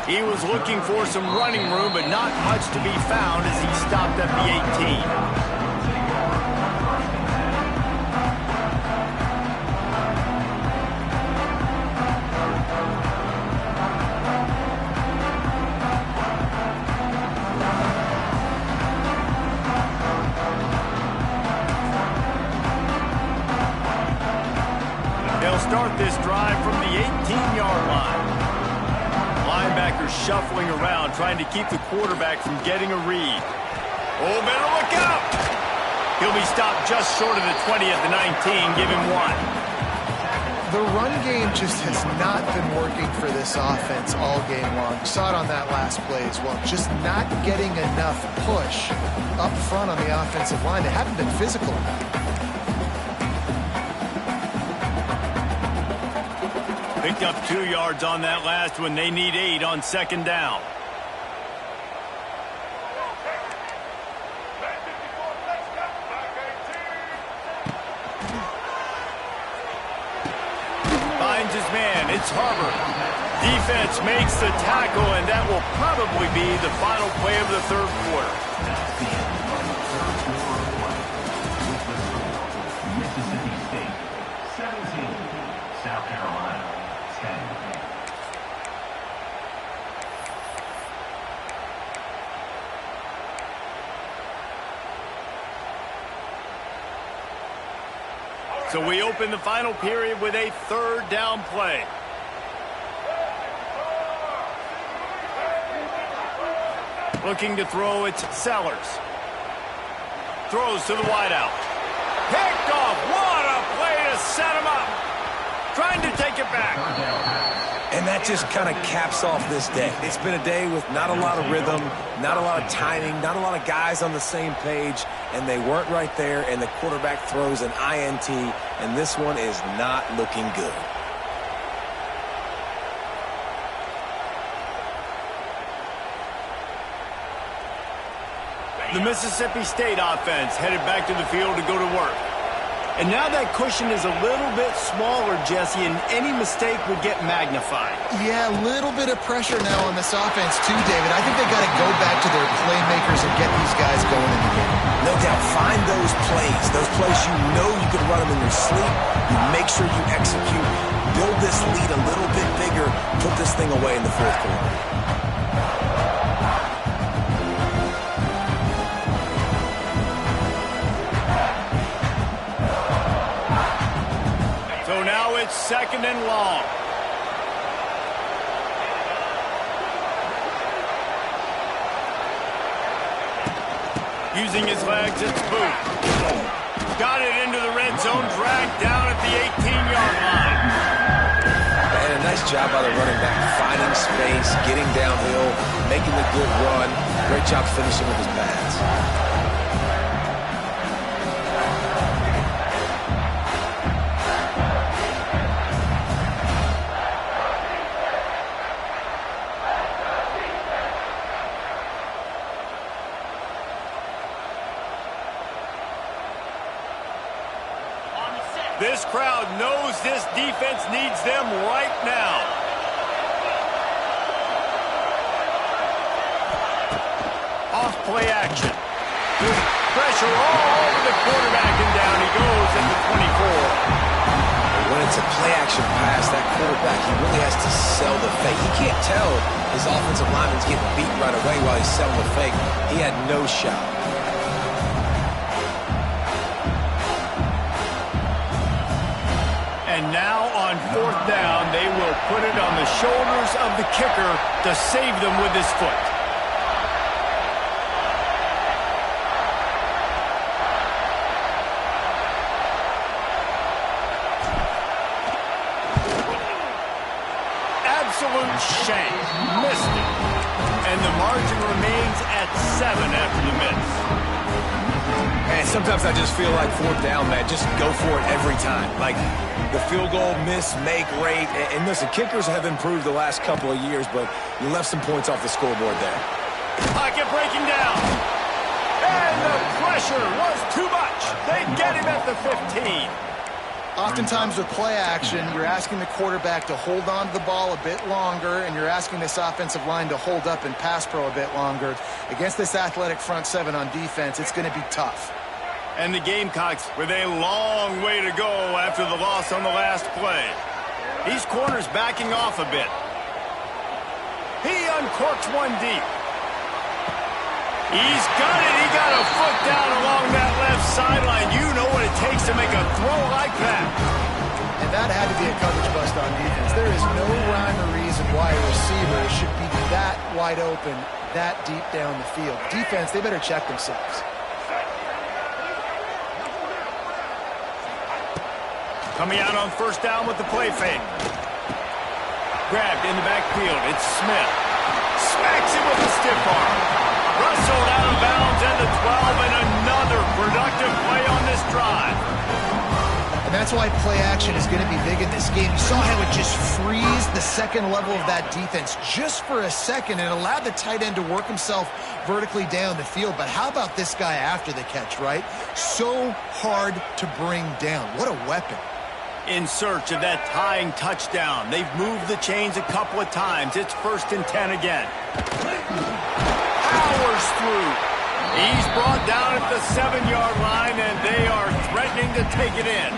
Speaker 1: He was looking for some running room, but not much to be found as he stopped at the 18. Start this drive from the 18-yard line. Linebacker shuffling around, trying to keep the quarterback from getting a read. Oh, better look out! He'll be stopped just short of the 20 at the 19. Give him 1.
Speaker 3: The run game just has not been working for this offense all game long. You saw it on that last play as well. Just not getting enough push up front on the offensive line. They haven't been physical enough.
Speaker 1: Picked up 2 yards on that last one. They need 8 on second down. Finds his man. It's Harbor. Defense makes the tackle, and that will probably be the final play of the third quarter.
Speaker 5: Mississippi State, 17, South Carolina, 10.
Speaker 1: So we open the final period with a third down play. Looking to throw, it's Sellers. Throws to the wideout. Picked off. What a play to set him up. Trying to take it back.
Speaker 2: And that just kind of caps off this day. It's been a day with not a lot of rhythm, not a lot of timing, not a lot of guys on the same page, and they weren't right there, and the quarterback throws an INT, and this one is not looking good.
Speaker 1: The Mississippi State offense headed back to the field to go to work. And now that cushion is a little bit smaller, Jesse, and any mistake would get magnified.
Speaker 3: Yeah, a little bit of pressure now on this offense too, David. I think they got to go back to their playmakers and get these guys going in the game.
Speaker 2: No doubt. Find those plays you know you could run them in your sleep. You make sure you execute. Build this lead a little bit bigger. Put this thing away in the fourth quarter.
Speaker 1: So now it's 2nd and long. Using his legs, it's Booth. Got it into the red zone, dragged down at the 18-yard line.
Speaker 2: And a nice job by the running back, finding space, getting downhill, making the good run. Great job finishing with his pads.
Speaker 1: This crowd knows this defense needs them right now. Off play action. Pressure all over the quarterback, and down he goes at the 24.
Speaker 2: When it's a play action pass, that quarterback, he really has to sell the fake. He can't tell his offensive lineman's getting beat right away while he's selling the fake. He had no shot.
Speaker 1: And now on 4th down, they will put it on the shoulders of the kicker to save them with his foot. Absolute shank. Missed it. And the margin remains at 7 after the miss.
Speaker 2: Man, sometimes I just feel like 4th down, man. Just go for it every time. Like the field goal miss, make rate. And listen, kickers have improved the last couple of years, but you left some points off the scoreboard there.
Speaker 1: Pocket breaking down. And the pressure was too much. They get him at the 15.
Speaker 3: Oftentimes with play action, you're asking the quarterback to hold on to the ball a bit longer, and you're asking this offensive line to hold up in pass pro a bit longer. Against this athletic front 7 on defense, it's going to be tough.
Speaker 1: And the Gamecocks with a long way to go after the loss on the last play. These corners backing off a bit. He uncorks one deep. He's got it. He got a foot down along that left sideline. You know what it takes to make a throw like that.
Speaker 3: And that had to be a coverage bust on defense. There is no rhyme or reason why a receiver should be that wide open, that deep down the field. Defense, they better check themselves.
Speaker 1: Coming out on 1st down with the play fake. Grabbed in the backfield. It's Smith. Smacks him with a stiff arm. Rustled out of bounds at the 12, and another productive play on this drive.
Speaker 3: And that's why play action is going to be big in this game. You saw how it just frees the second level of that defense just for a second and allowed the tight end to work himself vertically down the field. But how about this guy after the catch, right? So hard to bring down. What a weapon.
Speaker 1: In search of that tying touchdown. They've moved the chains a couple of times. It's 1st and 10 again. Powers through. He's brought down at the 7-yard line, and they are threatening to take it in.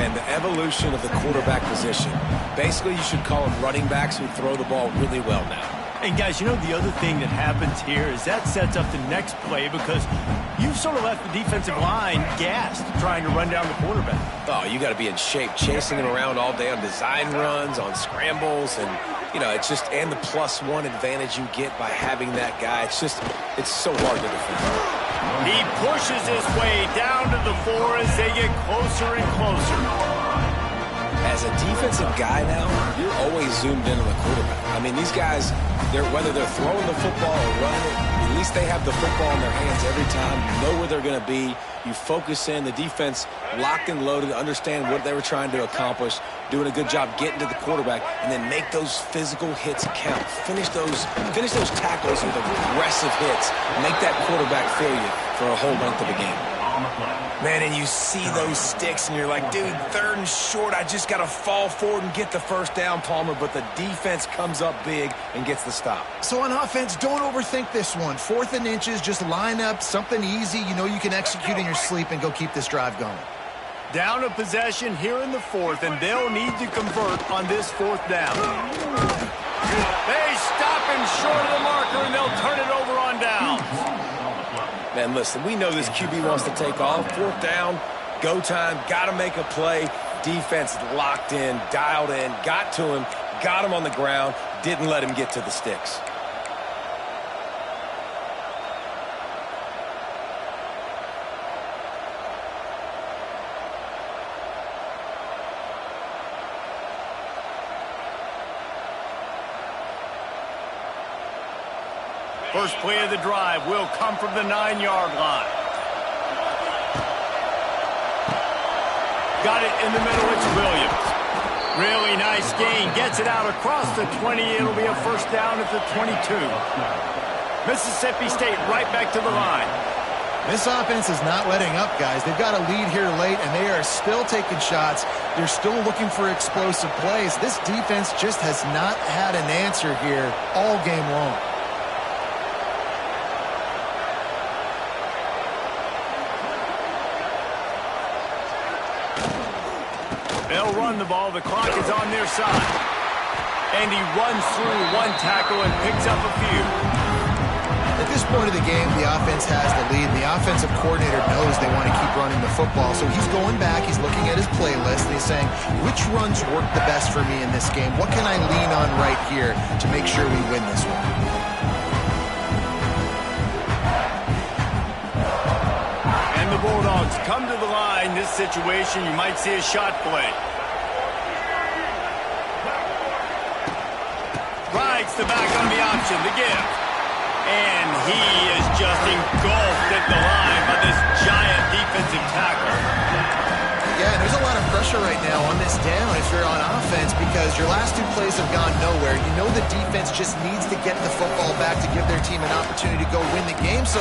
Speaker 2: And the evolution of the quarterback position. Basically, you should call them running backs who throw the ball really well now.
Speaker 1: And guys, you know the other thing that happens here is that sets up the next play because you've sort of left the defensive line gassed trying to run down the quarterback.
Speaker 2: Oh, you got to be in shape, chasing him around all day on design runs, on scrambles, and you know, it's just, and the +1 advantage you get by having that guy. It's so hard to defend.
Speaker 1: He pushes his way down to the 4 as they get closer and closer.
Speaker 2: As a defensive guy now, you're always zoomed in on the quarterback. I mean, these guys, whether they're throwing the football or running it, at least they have the football in their hands every time. You know where they're going to be. You focus in. The defense locked and loaded, understand what they were trying to accomplish, doing a good job getting to the quarterback, and then make those physical hits count. Finish those tackles with aggressive hits. Make that quarterback feel you for a whole length of the game. Man, and you see those sticks, and you're like, dude, 3rd and short, I just got to fall forward and get the first down, Palmer, but the defense comes up big and gets the stop.
Speaker 3: So on offense, don't overthink this one. 4th and inches, just line up something easy you know you can execute in your sleep and go keep this drive going.
Speaker 1: Down a possession here in the 4th, and they'll need to convert on this 4th down. They stop him short of the marker, and they'll turn it over on down.
Speaker 2: Man, listen, we know this QB wants to take off. 4th down, go time, got to make a play. Defense locked in, dialed in, got to him, got him on the ground, didn't let him get to the sticks.
Speaker 1: First play of the drive will come from the 9-yard line. Got it in the middle. It's Williams. Really nice gain. Gets it out across the 20. It'll be a first down at the 22. Mississippi State right back to the line.
Speaker 3: This offense is not letting up, guys. They've got a lead here late, and they are still taking shots. They're still looking for explosive plays. This defense just has not had an answer here all game long.
Speaker 1: They'll run the ball. The clock is on their side. And he runs through one tackle and picks up a few.
Speaker 3: At this point of the game, the offense has the lead. The offensive coordinator knows they want to keep running the football. So he's going back. He's looking at his playlist, and he's saying, which runs work the best for me in this game? What can I lean on right here to make sure we win this one?
Speaker 1: And the Bulldogs come to the line. This situation, you might see a shot play. Rides the back on the option, the give. And he is just engulfed at the line by this giant defensive tackle.
Speaker 3: Yeah, there's a lot of pressure right now on this down if you're on offense because your last two plays have gone nowhere. You know the defense just needs to get the football back to give their team an opportunity to go win the game. So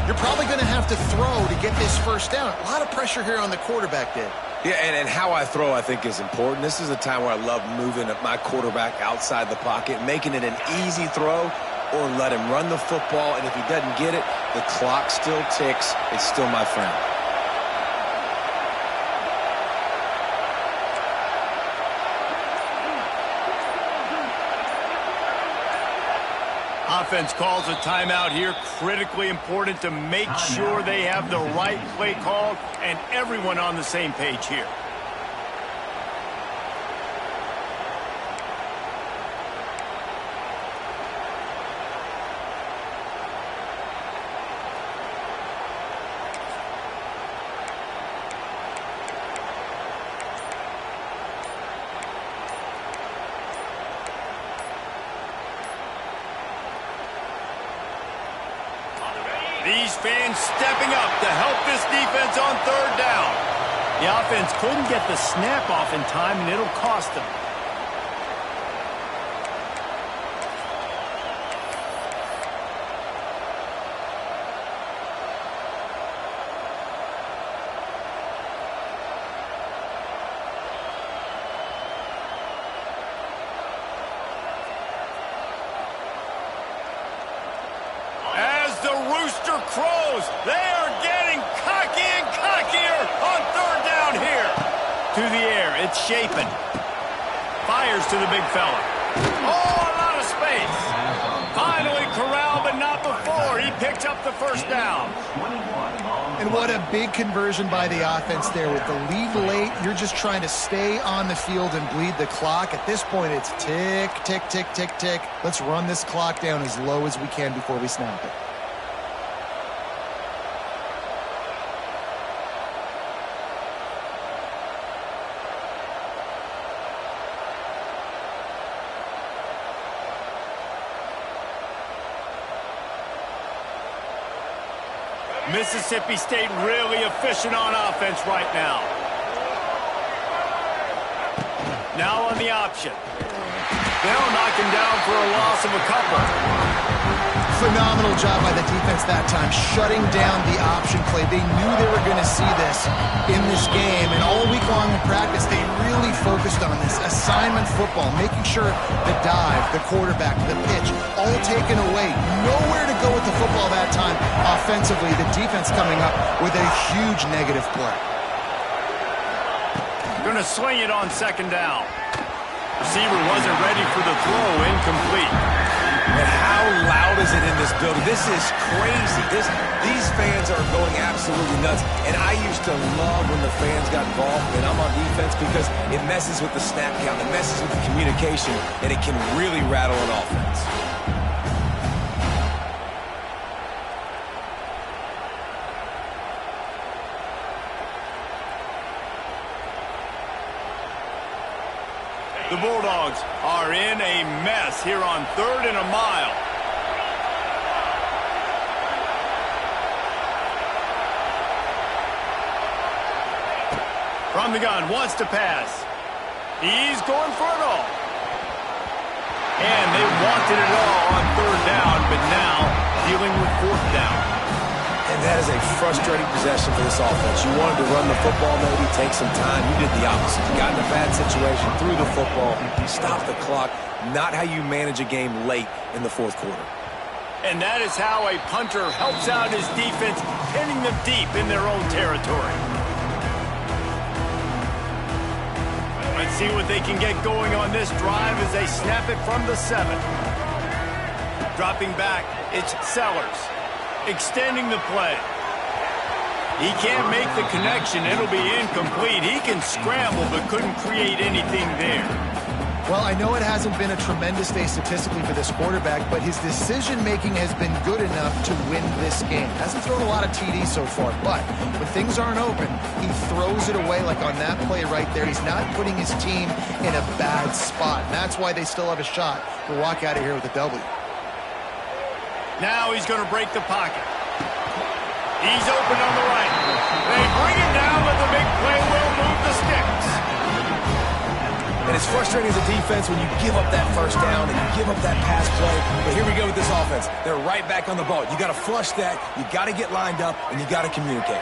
Speaker 3: you're probably going to have to throw to get this first down. A lot of pressure here on the quarterback, Dave.
Speaker 2: Yeah, and how I throw, I think, is important. This is a time where I love moving my quarterback outside the pocket, making it an easy throw, or let him run the football, and if he doesn't get it, the clock still ticks. It's still my friend.
Speaker 1: Offense calls a timeout here. Critically important to make sure they have the right play call and everyone on the same page here. These fans stepping up to help this defense on third down. The offense couldn't get the snap off in time, and it'll cost them. Rooster crows. They are getting cocky and cockier on third down here. To the air. It's Shapen. Fires to the big fella. Oh, a lot of space. Finally corralled, but not before. He picks up the first down.
Speaker 3: And what a big conversion by the offense there. With the lead late, you're just trying to stay on the field and bleed the clock. At this point, it's tick, tick, tick, tick, tick. Let's run this clock down as low as we can before we snap it.
Speaker 1: Mississippi State really efficient on offense right now. Now on the option. They'll knock him down for a loss of a couple.
Speaker 3: Phenomenal job by the defense that time, shutting down the option play. They knew they were going to see this in this game, and all week long in practice, they really focused on this. Assignment football, making sure the dive, the quarterback, the pitch, all taken away. Nowhere to go with the football that time offensively. The defense coming up with a huge negative play.
Speaker 1: Going to sling it on second down. Receiver wasn't ready for the throw, incomplete.
Speaker 2: And how loud is it in this building? This is crazy. These fans are going absolutely nuts. And I used to love when the fans got involved when I'm on defense because it messes with the snap count, it messes with the communication, and it can really rattle an offense.
Speaker 1: The Bulldogs are in a mess here on 3rd and a mile. From the gun, wants to pass. He's going for it all. And they wanted it all on 3rd down, but now dealing with 4th down.
Speaker 2: And that is a frustrating possession for this offense. You wanted to run the football, maybe take some time. You did the opposite. You got in a bad situation, threw the football, stopped the clock. Not how you manage a game late in the 4th quarter.
Speaker 1: And that is how a punter helps out his defense, pinning them deep in their own territory. Let's see what they can get going on this drive as they snap it from the 7. Dropping back, it's Sellers. Extending the play. He can't make the connection. It'll be incomplete. He can scramble, but couldn't create anything there.
Speaker 3: Well, I know it hasn't been a tremendous day statistically for this quarterback, but his decision-making has been good enough to win this game. Hasn't thrown a lot of TDs so far, but when things aren't open, he throws it away like on that play right there. He's not putting his team in a bad spot, and that's why they still have a shot to walk out of here with a W.
Speaker 1: Now he's going to break the pocket. He's open on the right. They bring him down, but the big play will move the sticks.
Speaker 2: And it's frustrating as a defense when you give up that first down and you give up that pass play. But here we go with this offense. They're right back on the ball. You got to flush that. You got to get lined up, and you got to communicate.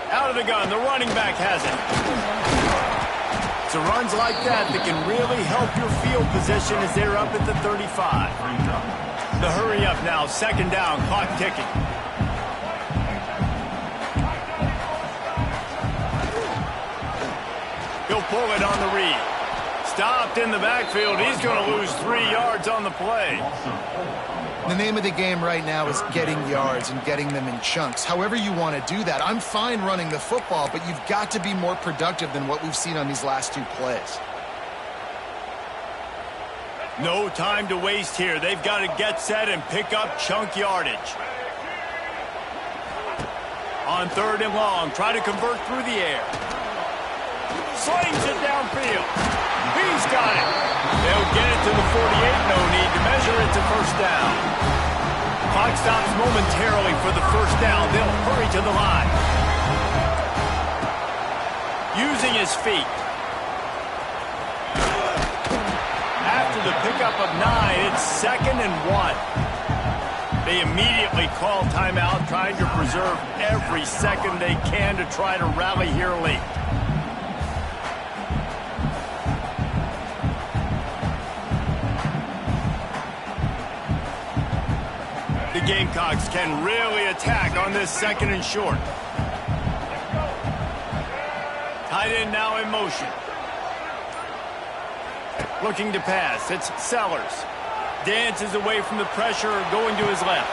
Speaker 1: Out of the gun, the running back has it. It's runs like that can really help your field position as they're up at the 35. The hurry up now, 2nd down, clock ticking. He'll pull it on the read. Stopped in the backfield. He's going to lose 3 yards on the play.
Speaker 3: The name of the game right now is getting yards and getting them in chunks. However you want to do that. I'm fine running the football, but you've got to be more productive than what we've seen on these last 2 plays.
Speaker 1: No time to waste here. They've got to get set and pick up chunk yardage. On 3rd and long, try to convert through the air. Slings it downfield. He's got it. They'll get it to the 48. No need to measure it to 1st down. Clock stops momentarily for the 1st down. They'll hurry to the line. Using his feet. After the pickup of 9, it's 2nd and 1. They immediately call timeout, trying to preserve every second they can to try to rally here late. The Gamecocks can really attack on this 2nd and short. Tight end now in motion. Looking to pass. It's Sellers. Dances away from the pressure, going to his left.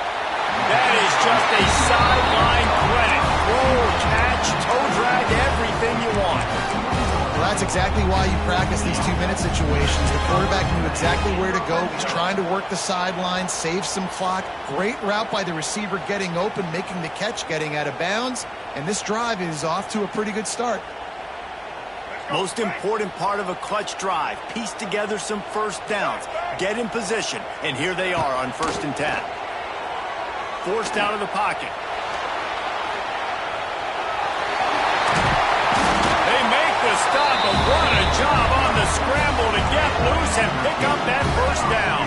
Speaker 1: That is just a sideline credit. Throw, catch, toe drag, everything you want.
Speaker 3: Well, that's exactly why you practice these 2-minute situations. The quarterback knew exactly where to go. He's trying to work the sideline, save some clock. Great route by the receiver getting open, making the catch, getting out of bounds. And this drive is off to a pretty good start.
Speaker 1: Most important part of a clutch drive. Piece together some 1st downs. Get in position. And here they are on 1st and 10. forced out of the pocket. They make the stop, but what a job on the scramble to get loose and pick up that first down.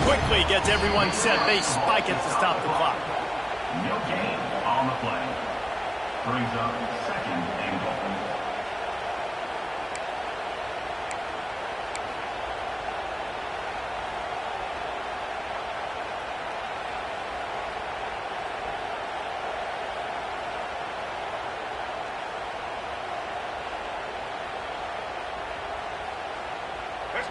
Speaker 1: Quickly gets everyone set. They spike it to stop the clock.
Speaker 5: No gain on the play. Brings up second and goal.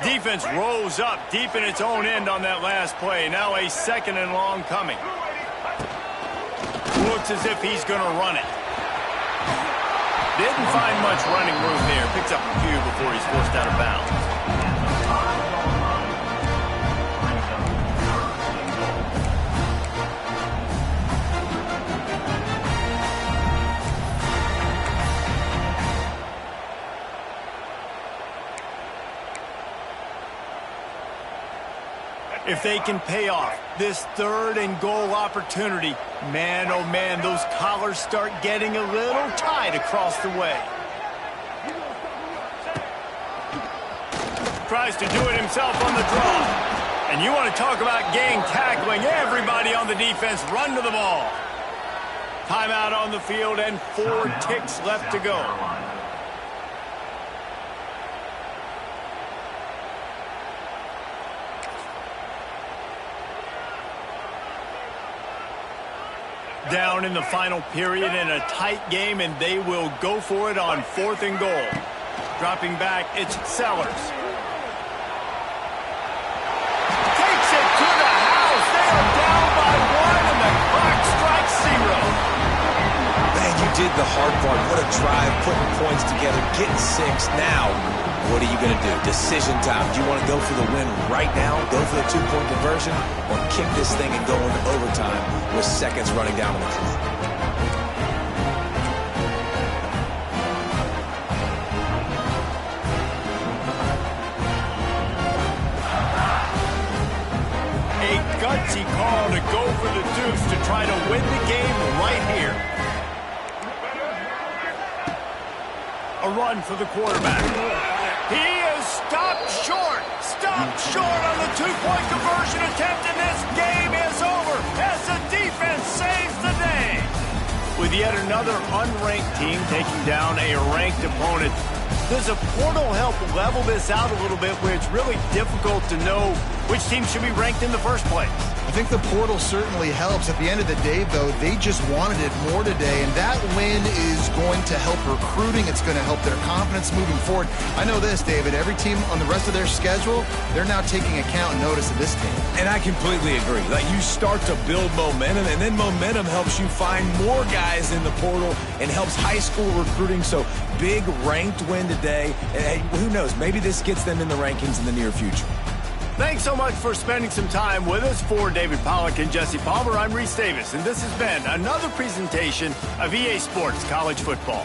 Speaker 1: Defense rose up deep in its own end on that last play. Now a second and long coming. Looks as if he's going to run it. Didn't find much running room there. Picks up a few before he's forced out of bounds. If they can pay off this third and goal opportunity, man, oh man, those collars start getting a little tight across the way. Tries to do it himself on the draw. And you want to talk about gang tackling. Everybody on the defense run to the ball. Timeout on the field and 4 ticks left to go. Down in the final period in a tight game, and they will go for it on 4th and goal. Dropping back, it's Sellers. Takes it to the house. They are down by 1, and the clock strikes 0.
Speaker 2: Man, you did the hard part. What a drive, putting points together, getting 6. Now, what are you going to do? Decision time. Do you want to go for the win right now, go for the 2-point conversion, or kick this thing and go into overtime with seconds running down on the clock?
Speaker 1: A gutsy call to go for the deuce to try to win the game right here. A run for the quarterback. He is stopped short on the 2-point conversion attempt, and this game is over as the defense saves the day. With yet another unranked team taking down a ranked opponent, does a portal help level this out a little bit where it's really difficult to know which team should be ranked in the first place?
Speaker 3: I think the portal certainly helps. At the end of the day, though, they just wanted it more today, and that win is going to help recruiting. It's going to help their confidence moving forward. I know this, David, every team on the rest of their schedule, they're now taking account and notice of this team.
Speaker 2: And I completely agree. Like, you start to build momentum, and then momentum helps you find more guys in the portal and helps high school recruiting. So big ranked win today. And hey, who knows? Maybe this gets them in the rankings in the near future.
Speaker 1: Thanks so much for spending some time with us. For David Pollack and Jesse Palmer, I'm Reese Davis, and this has been another presentation of EA Sports College Football.